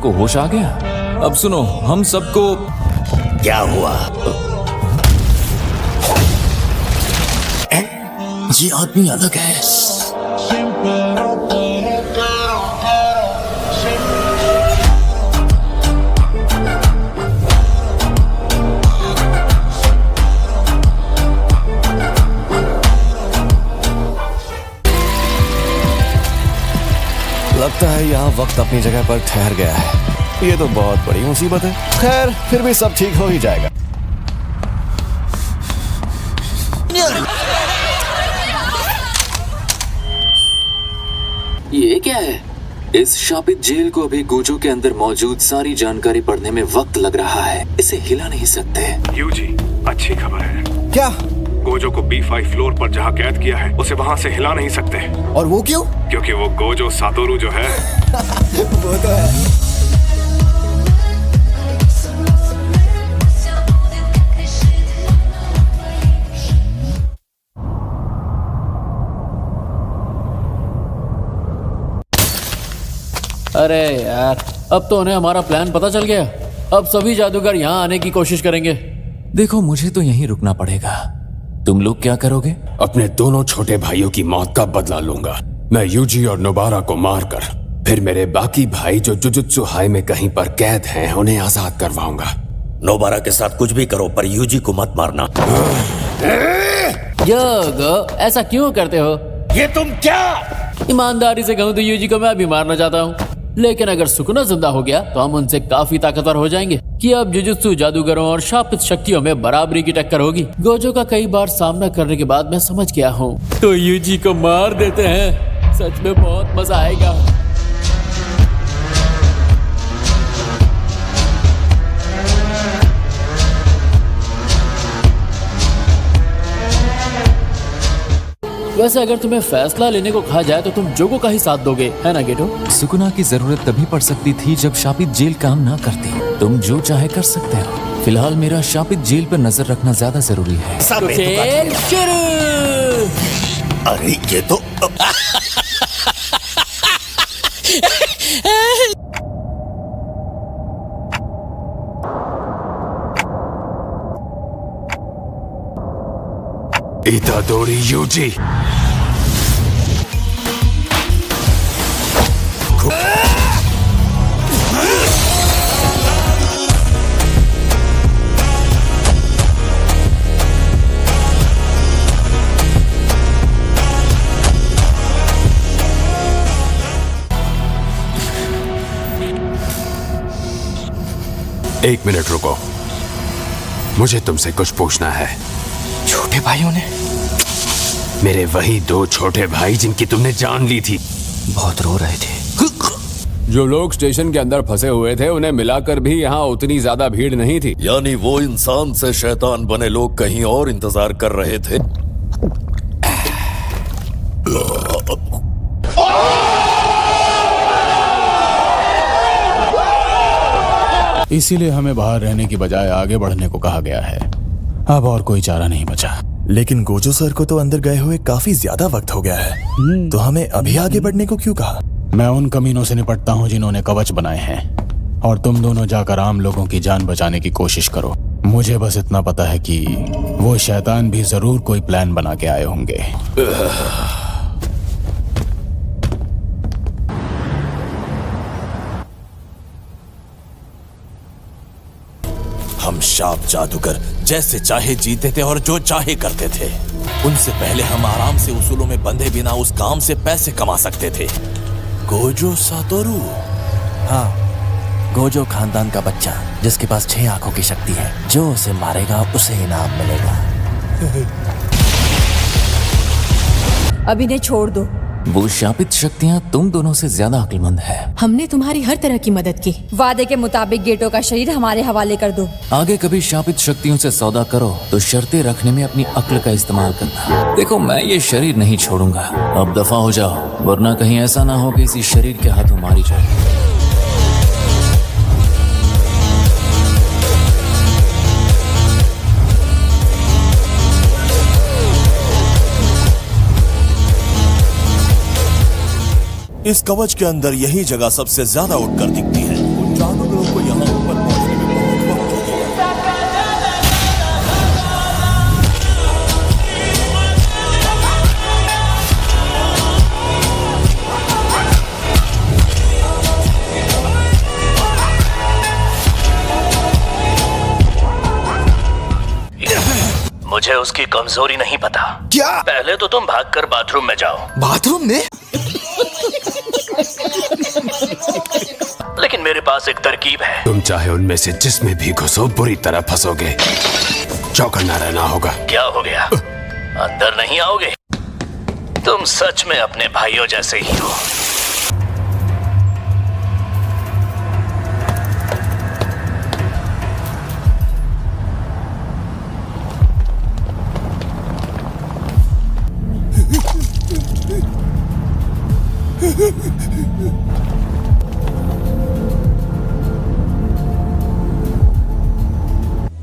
सबको होश आ गया। अब सुनो, हम सबको क्या हुआ? ये आदमी अलग है। लगता है यहाँ वक्त अपनी जगह पर ठहर गया है। ये तो बहुत बड़ी मुसीबत है। खैर, फिर भी सब ठीक हो ही जाएगा। ये क्या है? इस शापित जेल को अभी गोजो के अंदर मौजूद सारी जानकारी पढ़ने में वक्त लग रहा है। इसे हिला नहीं सकते। यूजी, अच्छी खबर है। क्या? गोजो को B5 फ्लोर पर जहाँ कैद किया है उसे वहाँ से हिला नहीं सकते। और वो क्यों? क्योंकि वो गोजो सातोरू जो है वो तो है। अरे यार, अब तो उन्हें हमारा प्लान पता चल गया। अब सभी जादूगर यहाँ आने की कोशिश करेंगे। देखो, मुझे तो यहीं रुकना पड़ेगा। तुम लोग क्या करोगे? अपने दोनों छोटे भाइयों की मौत का बदला लूंगा। मैं यूजी और नोबारा को मारकर फिर मेरे बाकी भाई जो जुजुत्सु हाई में कहीं पर कैद हैं उन्हें आजाद करवाऊंगा। नोबारा के साथ कुछ भी करो पर यूजी को मत मारना। योगो, ऐसा क्यों करते हो? ये तुम क्या? ईमानदारी से कहूँ तो यूजी को मैं भी मारना चाहता हूँ, लेकिन अगर सुकुना जिंदा हो गया तो हम उनसे काफी ताकतवर हो जाएंगे कि अब जुजुत्सु जादूगरों और शापित शक्तियों में बराबरी की टक्कर होगी। गोजो का कई बार सामना करने के बाद मैं समझ गया हूँ, तो यूजी को मार देते हैं। सच में बहुत मजा आएगा। वैसे अगर तुम्हें फैसला लेने को कहा जाए तो तुम जोगो का ही साथ दोगे, है ना गेटो? सुकुना की जरूरत तभी पड़ सकती थी जब शापित जेल काम ना करती। तुम जो चाहे कर सकते हो। फिलहाल मेरा शापित जेल पर नजर रखना ज्यादा जरूरी है। खेल शुरू। अरे ये तो इतादोरी यूजी। एक मिनट रुको, मुझे तुमसे कुछ पूछना है। छोटे भाइयों ने? मेरे वही दो छोटे भाई जिनकी तुमने जान ली थी। बहुत रो रहे थे। जो लोग स्टेशन के अंदर फंसे हुए थे उन्हें मिलाकर भी यहाँ उतनी ज्यादा भीड़ नहीं थी। यानी वो इंसान से शैतान बने लोग कहीं और इंतजार कर रहे थे। इसीलिए हमें बाहर रहने की बजाय आगे बढ़ने को कहा गया है। अब और कोई चारा नहीं बचा। लेकिन गोजो सर को तो अंदर गए हुए काफी ज्यादा वक्त हो गया है, तो हमें अभी आगे बढ़ने को क्यों कहा? मैं उन कमीनों से निपटता हूँ जिन्होंने कवच बनाए हैं, और तुम दोनों जाकर आम लोगों की जान बचाने की कोशिश करो। मुझे बस इतना पता है कि वो शैतान भी जरूर कोई प्लान बना के आए होंगे। हम शाप जादूगर जैसे चाहे जीते थे और जो चाहे करते थे। उनसे पहले हम आराम से उसूलों में बंधे बिना उस काम से पैसे कमा सकते थे। Gojo Satoru. हाँ, गोजो खानदान का बच्चा जिसके पास 6 आंखों की शक्ति है। जो उसे मारेगा उसे इनाम मिलेगा। अब इन्हें छोड़ दो। वो शापित शक्तियाँ तुम दोनों से ज्यादा अक्लमंद है। हमने तुम्हारी हर तरह की मदद की। वादे के मुताबिक गेटो का शरीर हमारे हवाले कर दो। आगे कभी शापित शक्तियों से सौदा करो तो शर्तें रखने में अपनी अक्ल का इस्तेमाल करना। देखो, मैं ये शरीर नहीं छोड़ूंगा। अब दफा हो जाओ, वरना कहीं ऐसा ना हो कि इसी शरीर के हाथों मारी जाए। इस कवच के अंदर यही जगह सबसे ज्यादा उठकर दिखती है। उसकी कमजोरी नहीं पता। क्या? पहले तो तुम भागकर बाथरूम में जाओ। बाथरूम में? लेकिन मेरे पास एक तरकीब है। तुम चाहे उनमें से जिसमें भी घुसो बुरी तरह फंसोगे। चौकन्ना रहना होगा। क्या हो गया? अंदर नहीं आओगे? तुम सच में अपने भाइयों जैसे ही हो।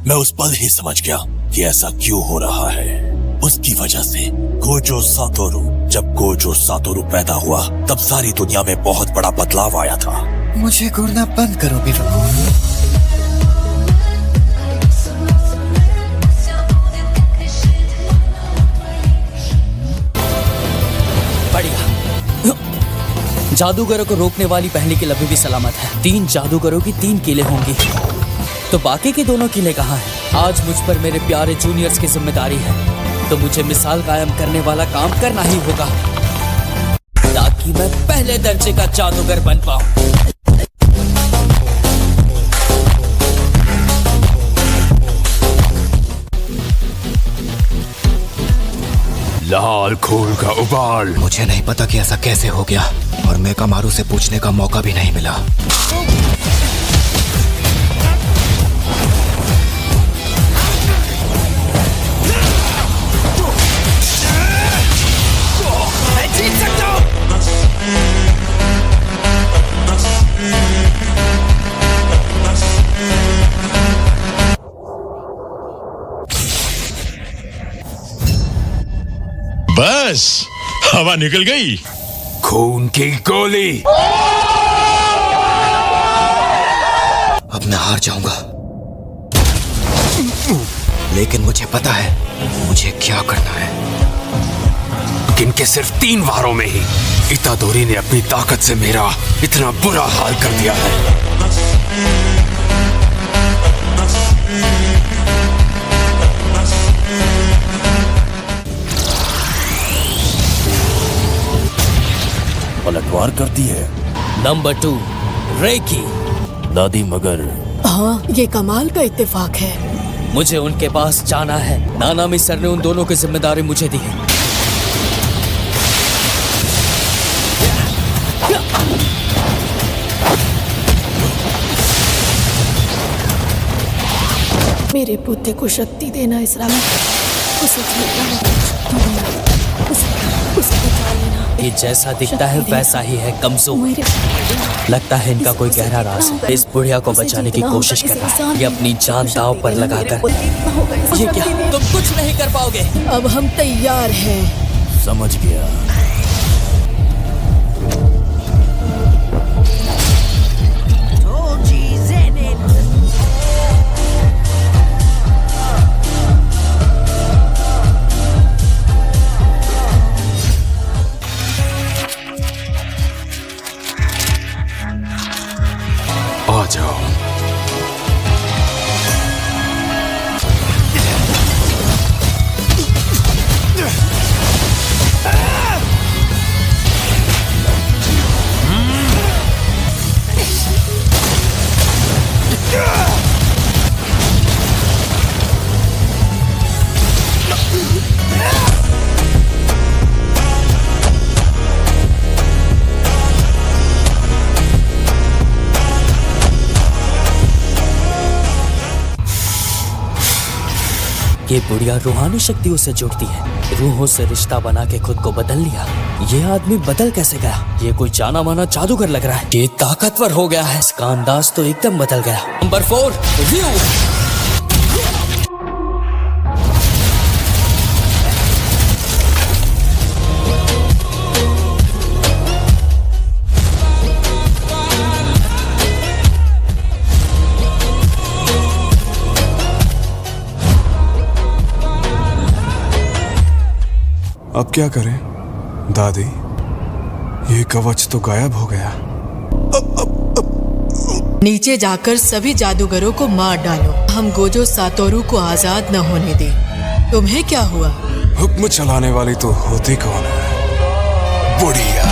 मैं उस पल ही समझ गया कि ऐसा क्यों हो रहा है। उसकी वजह से गोजो सातोरू। जब गोजो सातोरू पैदा हुआ तब सारी दुनिया में बहुत बड़ा बदलाव आया था। मुझे घूरना बंद करो बिरुको। बढ़िया। जादूगरों को रोकने वाली पहली किल अभी भी सलामत है। 3 जादूगरों की 3 किलें होंगी, तो बाकी की 2 किलें कहाँ हैं? आज मुझ पर मेरे प्यारे जूनियर्स की जिम्मेदारी है, तो मुझे मिसाल कायम करने वाला काम करना ही होगा ताकि मैं पहले दर्जे का जादूगर बन पाऊं। लाल खून का उबाल। मुझे नहीं पता कि ऐसा कैसे हो गया और मेकामारू से पूछने का मौका भी नहीं मिला। बस हवा निकल गई। खून की गोली। अब मैं हार जाऊंगा, लेकिन मुझे पता है मुझे क्या करना है। गिनके सिर्फ 3 वारों में ही इतादोरी ने अपनी ताकत से मेरा इतना बुरा हाल कर दिया है। पलटवार करती है। नंबर 2 रेकी। दादी मगर हाँ, ये कमाल का इत्तेफाक है। मुझे उनके पास जाना है। नानामी सर ने उन दोनों की जिम्मेदारी मुझे दी है। मेरे पुत्र को शक्ति देना इसराम, उसे बचा लेना। ये जैसा दिखता है वैसा ही है, कमजोर। लगता है इनका कोई गहरा राज है। इस बुढ़िया को बचाने की कोशिश कर रहा है, ये अपनी जान दांव पर लगाकर। ये क्या, तुम कुछ नहीं कर पाओगे। अब हम तैयार हैं। समझ गया। आ जाओ। ये बुढ़िया रूहानी शक्तियों से जुड़ती है। रूहों से रिश्ता बना के खुद को बदल लिया। ये आदमी बदल कैसे गया? ये कोई जाना माना जादूगर लग रहा है। ये ताकतवर हो गया है। इसका अंदाज तो एकदम बदल गया। Number 4 view. अब क्या करें दादी? ये कवच तो गायब हो गया। नीचे जाकर सभी जादूगरों को मार डालो। हम गोजो सातोरू को आजाद न होने दें। तुम्हें क्या हुआ? हुक्म चलाने वाली तो होती कौन है? बुढ़िया।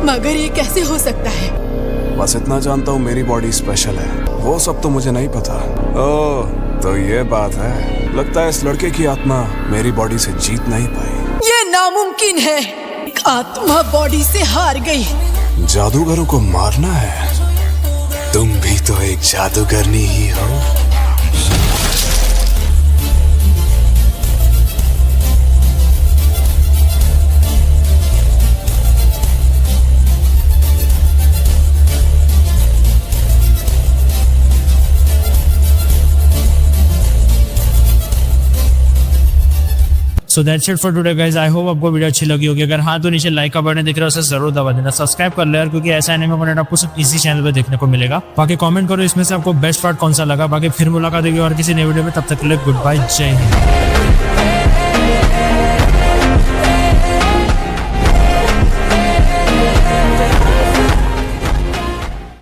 मगर ये कैसे हो सकता है? बस इतना जानता हूँ मेरी बॉडी स्पेशल है, वो सब तो मुझे नहीं पता। ओह, तो ये बात है। लगता है इस लड़के की आत्मा मेरी बॉडी से जीत नहीं पाई। ये नामुमकिन है। एक आत्मा बॉडी से हार गई। जादूगरों को मारना है? तुम भी तो एक जादूगरनी ही हो। So that's it for today guys. I hope आपको वीडियो अच्छी लगी होगी। अगर हाँ तो नीचे लाइक का बटन दिख रहा है, उसे जरूर दबा देना। सब्सक्राइब कर लो यार, क्योंकि ऐसा एनिमे कंटेंट आपको सिर्फ इसी चैनल पे देखने को मिलेगा। बाकी कमेंट करो इसमें से आपको बेस्ट पार्ट कौन सा लगा। बाकी फिर मुलाकात होगी और किसी नए वीडियो में, तब तक के लिए गुड बाय, जय हिंद।